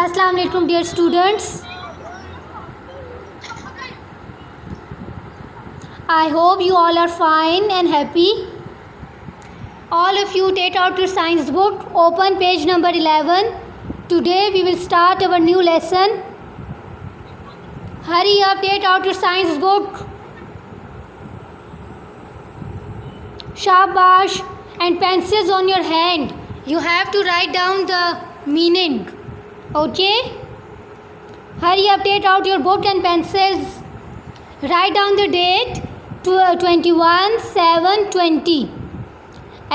Assalamu alaikum dear students. I hope you all are fine and happy. All of you take out your science book, open page number 11. Today we will start our new lesson. Hurry up, take out your science book. Shabash, and pencils on your hand. You have to write down the meaning. Okay? Hurry up, take out your book and pencils. Write down the date 21/7/20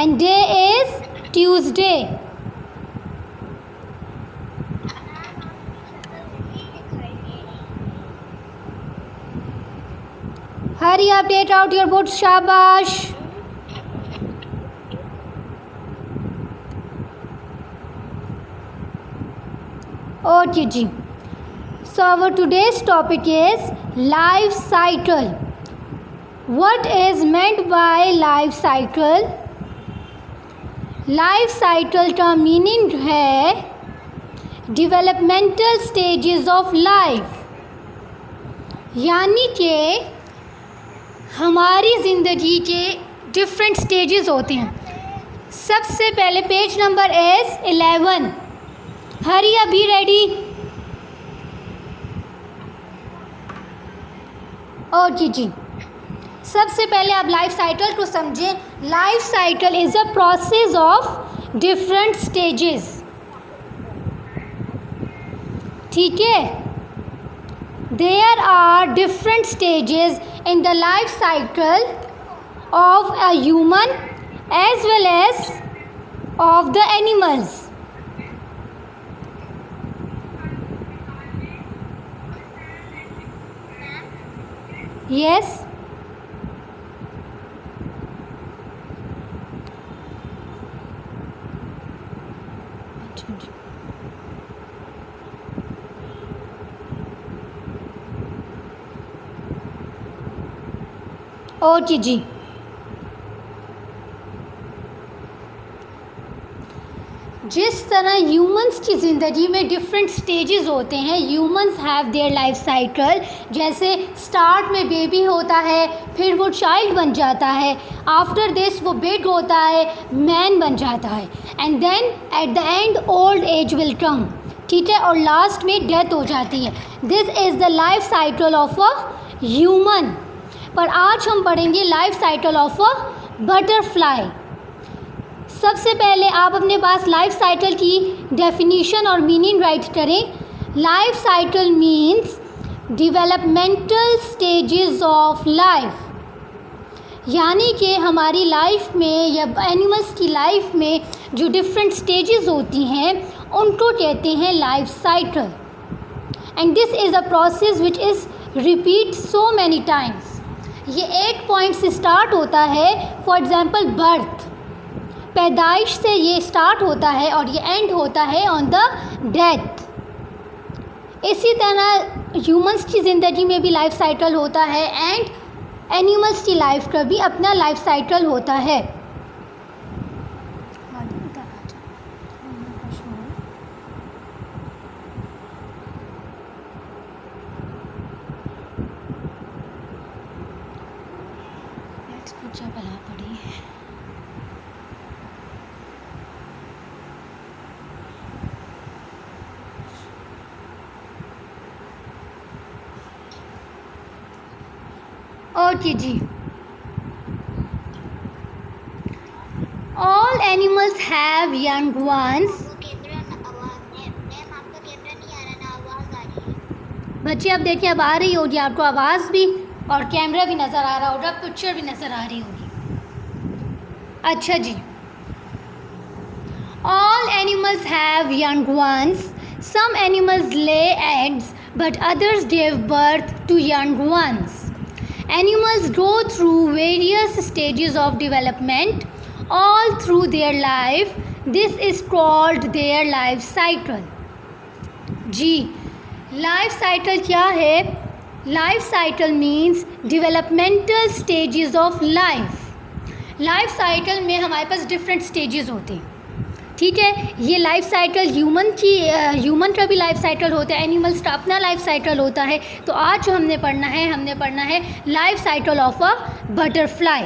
and day is Tuesday. Hurry up, take out your book. Shabash. Okay ji. So our today's topic is life cycle. What is meant by life cycle? Life cycle का meaning है developmental stages of life, यानी कि हमारी ज़िंदगी के different stages होते हैं. सबसे पहले पेज नंबर is 11. हरी अभी रेडी. ओके जी. सबसे पहले आप लाइफ साइकिल को समझें. Life cycle is a process of different stages. ठीक है. There are different stages in the life cycle of a human as well as of the animals. Yes. Okay जी. जिस तरह ह्यूमंस की ज़िंदगी में डिफरेंट स्टेजेस होते हैं, humans have their life cycle. जैसे स्टार्ट में बेबी होता है, फिर वो चाइल्ड बन जाता है, आफ्टर दिस वो बिग होता है, मैन बन जाता है, and then at the end old age will come. ठीक है. और लास्ट में डेथ हो जाती है. This is the life cycle of a human. पर आज हम पढ़ेंगे life cycle of a butterfly. सबसे पहले आप अपने पास लाइफ साइकिल की डेफिनीशन और मीनिंग राइट करें. Life cycle means developmental stages of life, यानी कि हमारी लाइफ में या एनिमल्स की लाइफ में जो डिफरेंट स्टेजेस होती हैं उनको कहते हैं life cycle. And this is a process which is repeat so many times. ये एक पॉइंट से स्टार्ट होता है. फॉर एग्ज़ाम्पल बर्थ, पैदाइश से ये स्टार्ट होता है और ये एंड होता है ऑन द डेथ. इसी तरह ह्यूमंस की ज़िंदगी में भी लाइफ साइकिल होता है एंड एनिमल्स की लाइफ का भी अपना लाइफ साइकिल होता है. ओके जी. All animals have young ones. बच्चे अब देखिए, अब आ रही होगी आपको आवाज़ भी और कैमरा भी नज़र आ रहा होगा, पिक्चर भी नज़र आ रही होगी. अच्छा जी. All animals have young ones. Some animals lay eggs but others give birth to young ones. Animals go through various stages of development all through their life. This is called their life cycle. जी, life cycle क्या है? Life cycle means developmental stages of life. Life cycle में हमारे पास different stages होते हैं. ठीक है, ये लाइफ साइकिल ह्यूमन का भी लाइफ साइकिल होता है, एनिमल्स का अपना लाइफ साइकिल होता है। तो आज जो हमने पढ़ना है life cycle of a butterfly.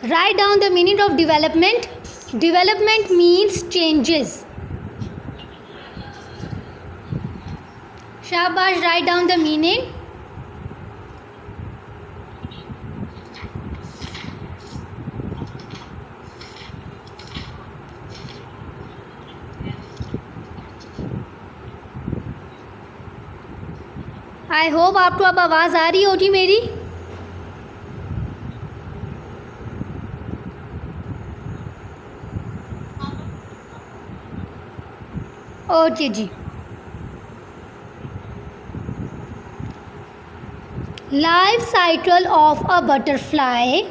Right down the meaning of development. Development means changes. शाबाश, right down the meaning. I hope आपको अब आवाज़ आ रही होगी मेरी। ओके जी। Life cycle of a butterfly.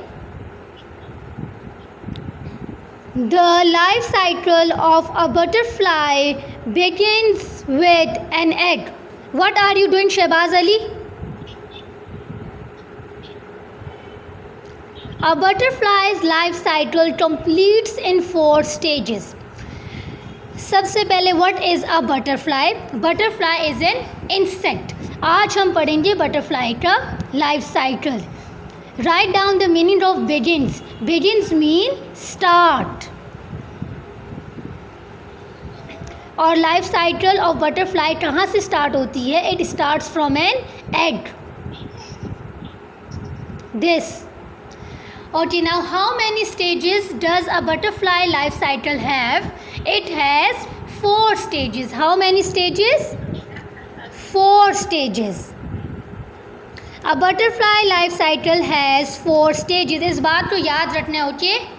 The life cycle of a butterfly begins with an egg. What are you doing, Shehbaz Ali? A butterfly's life cycle completes in 4 stages. सबसे पहले what is a butterfly? Butterfly is an insect. आज हम पढ़ेंगे butterfly का life cycle. Write down the meaning of begins. Begins mean start. और life cycle of butterfly कहाँ से start होती है? It starts from an egg. This. Okay, now how many stages does a butterfly life cycle have? It has 4 stages. How many stages? 4 stages. A butterfly life cycle has 4 stages. इस बात को याद रखना, okay?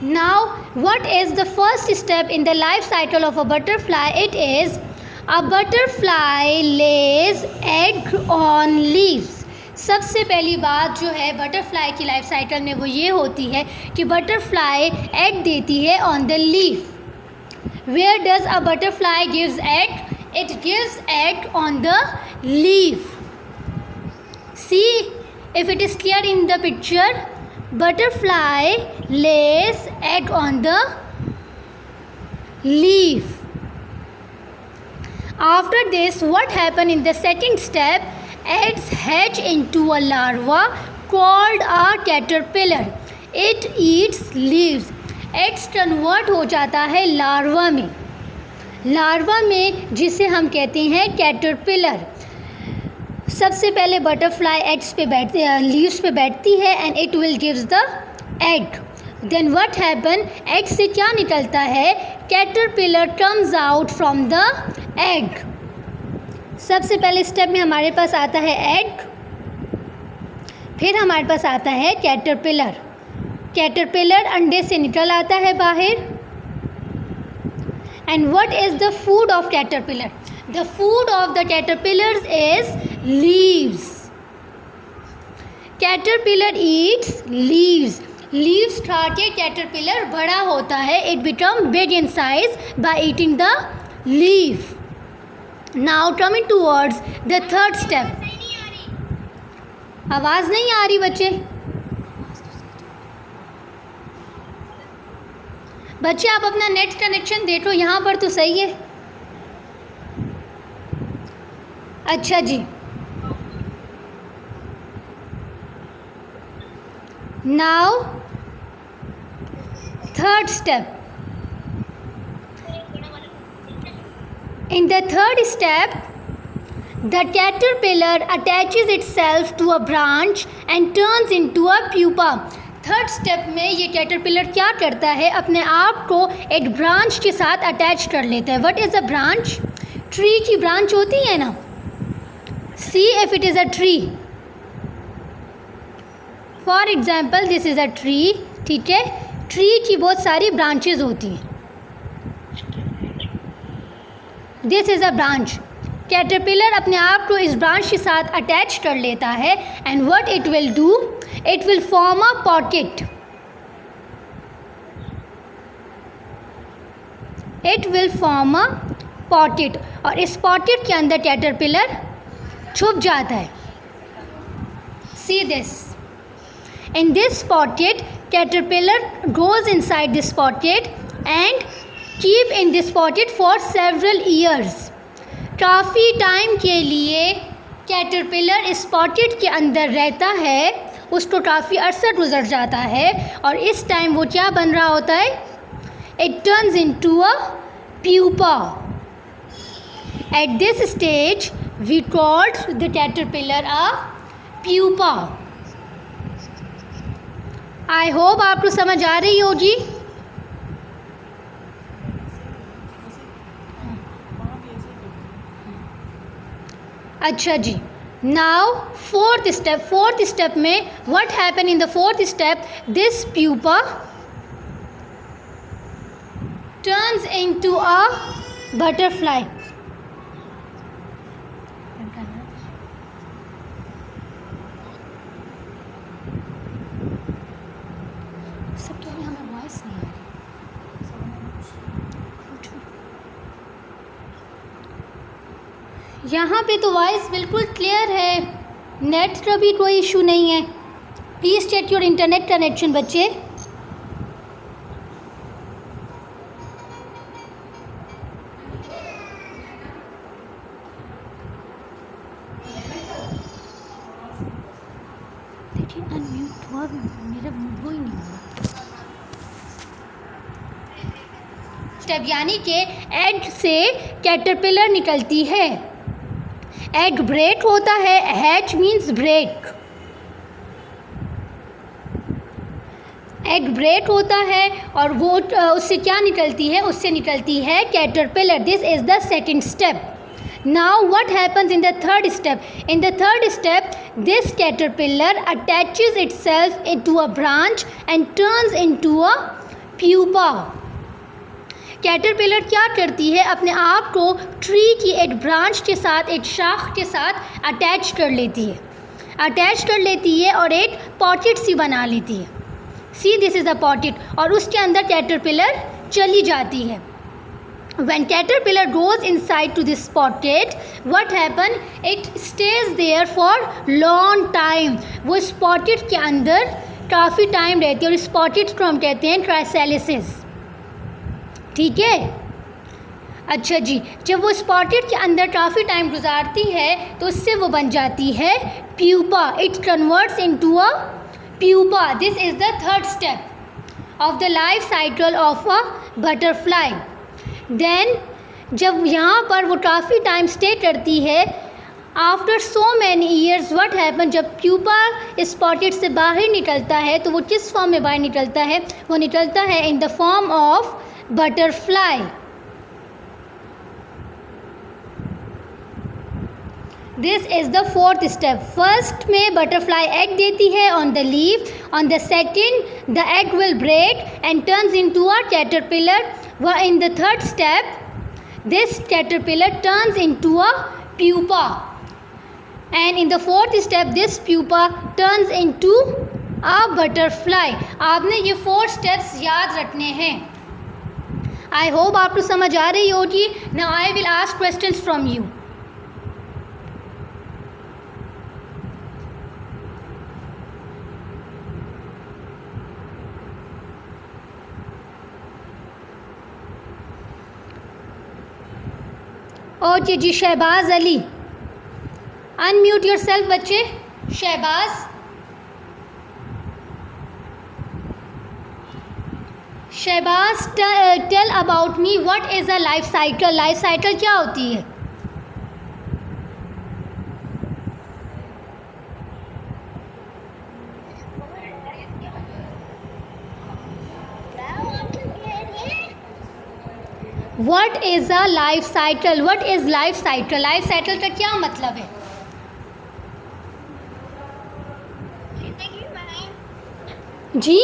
Now, what is the first step in the life cycle of a butterfly? It is a butterfly lays egg on leaves. सबसे पहली बात जो है बटरफ्लाई की लाइफ साइकिल में वो ये होती है कि बटरफ्लाई एग देती है on the leaf. Where does a butterfly gives egg? It gives egg on the leaf. See if it is clear in the picture. Butterfly lays egg on the leaf. After this, what happen in the second step? Eggs hatch into a larva called a caterpillar. It eats leaves. Eggs convert हो जाता है larva में। Larva में जिसे हम कहते हैं caterpillar. सबसे पहले बटरफ्लाई एग्स पे बैठती है, लीव्स पे बैठती है and it will gives the egg. Then what happen? Egg से क्या निकलता है? Caterpillar comes out from the egg. सबसे पहले स्टेप में हमारे पास आता है एग, फिर हमारे पास आता है कैटरपिलर। कैटरपिलर अंडे से निकल आता है बाहर। And what is the food of caterpillar? The food of the caterpillars is leaves. Caterpillar eats leaves. Leaves खा के caterpillar बड़ा होता है. It become big in size by eating the leaf. Now coming towards the third step. आवाज़ नहीं आ रही बच्चे? बच्चे आप अपना नेट कनेक्शन देखो, यहाँ पर तो सही है। अच्छा जी। Now third step. In the third step, the caterpillar attaches itself to a branch and turns into a pupa. Third step में ये कैटरपिलर क्या करता है? अपने आप को एक ब्रांच के साथ अटैच कर लेता है। What is a branch? Tree की ब्रांच होती है ना। See if it is a tree. For example, this is a tree. ठीक है, ट्री की बहुत सारी ब्रांचेज होती हैं। This is a branch. Caterpillar अपने आप को इस ब्रांच के साथ अटैच कर लेता है and what it will do? It will form a pocket. It will form a pocket और इस पॉकेट के अंदर कैटरपिलर छुप जाता है। See this. In this pocket, caterpillar goes inside this pocket and keep in this pocket for several years. काफ़ी time के लिए कैटरपिलर इस पॉकेट के अंदर रहता है, उसको काफ़ी अरसा गुजर जाता है और इस टाइम वो क्या बन रहा होता है? It turns into a pupa. At this stage, we called the caterpillar a pupa. I hope आपको समझ आ रही होगी. अच्छा जी. नाउ फोर्थ स्टेप में what happen in the fourth step? This pupa turns into a butterfly. यहाँ पे तो वॉइस बिल्कुल क्लियर है, नेट का भी कोई इशू नहीं है. Please check your internet connection बच्चे. देखिए अनम्यूट हुआ, मेरा वो ही नहीं हुआ. स्टेप यानी कि एग से कैटरपिलर निकलती है. एग ब्रेक होता है. Hatch means break. Egg break होता है और वो उससे क्या निकलती है? उससे निकलती है caterpillar. This is the second step. Now what happens in the third step? In the third step this caterpillar attaches itself into a branch and turns into a pupa. Caterpillar क्या करती है? अपने आप को ट्री की एक branch के साथ, एक शाख के साथ अटैच कर लेती है और एक पॉकेट सी बना लेती है. See this is the pocket. और उसके अंदर कैटरपिलर चली जाती है. When caterpillar goes inside to this pocket, what happen? It stays there for long time. वो इस pocket के अंदर काफ़ी टाइम रहती है और इस pocket को हम कहते हैं क्राइसैलिसिस. ठीक है. अच्छा जी. जब वो स्पॉटेड के अंदर काफ़ी टाइम गुजारती है तो उससे वो बन जाती है pupa. It converts into a pupa. This is the third step of the life cycle of a butterfly. Then जब यहाँ पर वो काफ़ी टाइम स्टे करती है, after so many years what happen? जब प्यूपा इस पॉकेट से बाहर निकलता है तो वो किस फॉर्म में बाहर निकलता है? वो निकलता है in the form of butterfly. This is the fourth step. First में बटरफ्लाई एग देती है on the leaf. On the second the egg will break and turns into a caterpillar. In the third step this caterpillar turns into a pupa and in the fourth step this pupa turns into a butterfly. आपने ये 4 steps याद रखने हैं. आई hope आपको समझ आ रही होगी. Now I will ask questions from you. Okay जी. Shahbaz Ali, unmute yourself बच्चे. Shahbaz. Shahbaz tell about me what is a life cycle. Life cycle क्या होती है? What is a life cycle? What is life cycle? Life cycle का क्या मतलब है? जी.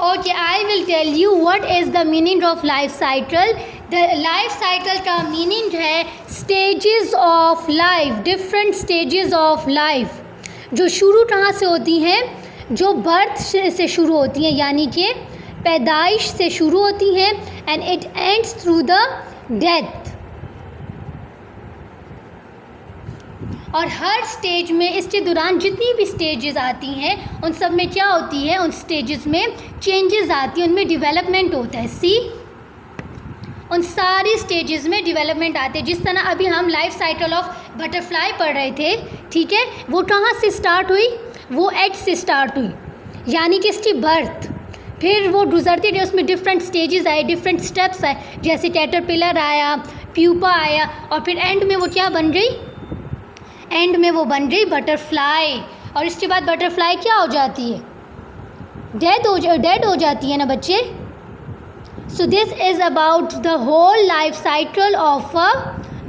Okay, I will tell you what is the meaning of life cycle. The life cycle का meaning है stages of life. Different stages of life जो शुरू कहाँ से होती हैं? जो बर्थ से शुरू होती हैं, यानी कि पैदाइश से शुरू होती हैं. And it ends through the death. और हर स्टेज में इसके दौरान जितनी भी स्टेजेस आती हैं उन सब में क्या होती है, उन स्टेजेस में चेंजेस आती हैं, उनमें डेवलपमेंट होता है। सी, उन सारी स्टेजेस में डेवलपमेंट आते हैं। जिस तरह अभी हम लाइफ साइकिल ऑफ बटरफ्लाई पढ़ रहे थे, ठीक है, वो कहाँ से स्टार्ट हुई, वो एग से स्टार्ट हुई, यानी कि इसकी बर्थ। फिर वो गुजरती रही, उसमें डिफरेंट स्टेजेस आए, डिफरेंट स्टेप्स आए, जैसे कैटरपिलर आया, प्यूपा आया, और फिर एंड में वो क्या बन गई, एंड में वो बन गई बटरफ्लाई। और इसके बाद बटरफ्लाई क्या हो जाती है, डेड हो जाती है ना बच्चे। So this is about the whole life cycle of a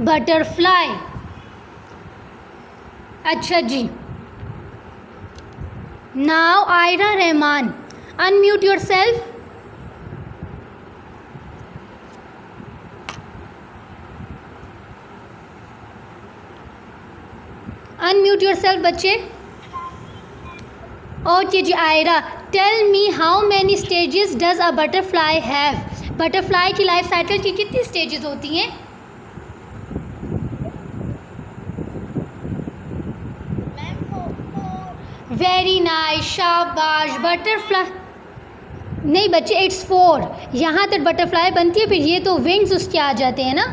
butterfly. अच्छा जी, now Aira Rehman, unmute yourself. Unmute yourself बच्चे। ओके जी Aira, tell me how many stages does a butterfly have. Butterfly की लाइफ साइकिल की कितनी stages होती हैं? Very nice, शाबाश। बटरफ्लाई नहीं बच्चे, इट्स 4। यहाँ तक बटरफ्लाई बनती है, फिर ये तो विंग्स उसके आ जाते हैं ना।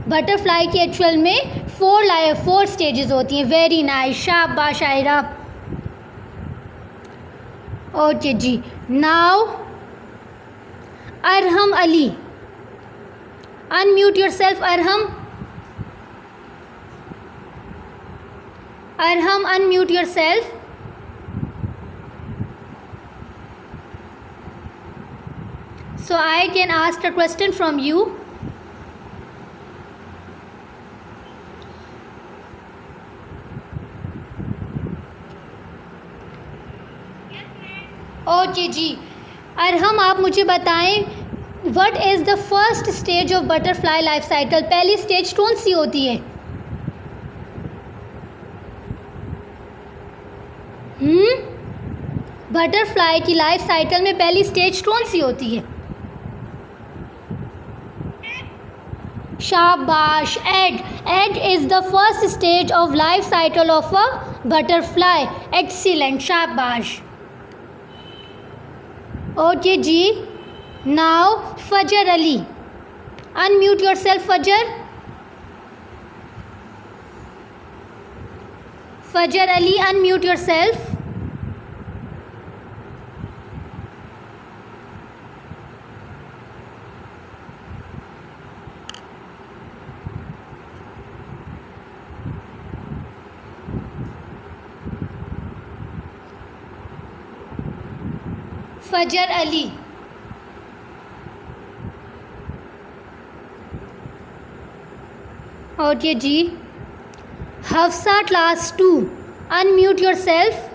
बटरफ्लाई की एक्चुअल में 4 स्टेजेस होती हैं। वेरी नाइस, शाबाश आयरा। ओके जी, now Arham Ali, unmute yourself. Arham, Arham unmute yourself. So I can ask a question from you. Okay जी, अरहम आप मुझे बताएं, what is the first stage of butterfly life cycle. पहली स्टेज कौन सी होती है? बटरफ्लाई की लाइफ साइकिल में पहली स्टेज कौन सी होती है? शाबाश, egg. Egg is the first stage of life cycle of a butterfly. Excellent, शाबाश। ओके जी, नाउ फजर अली, अनम्यूट योर सेल्फ। फजर, फजर Ali unmute yourself. Fajar Ali, okay जी। Hafsa class 2, unmute yourself.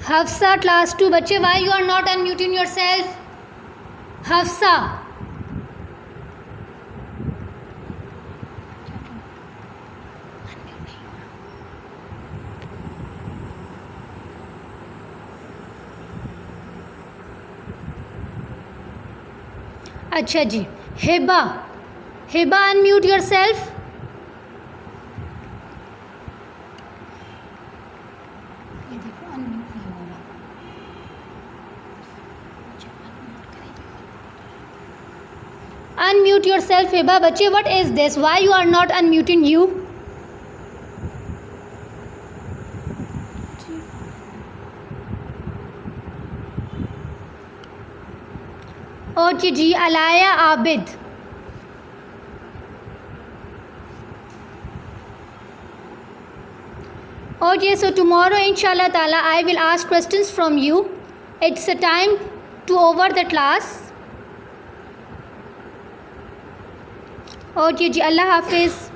Hafsa class 2 बच्चे, why you are not unmuting yourself? Hafsa, अच्छा जी। Hiba, Hiba unmute yourself. Unmute yourself Hiba. बच्चे, what is this, why you are not unmuting you? Okay जी, Alaya Abid. Okay, so tomorrow inshallah ta'ala I will ask questions from you. It's a time to over the class. Okay ji, Allah Hafiz.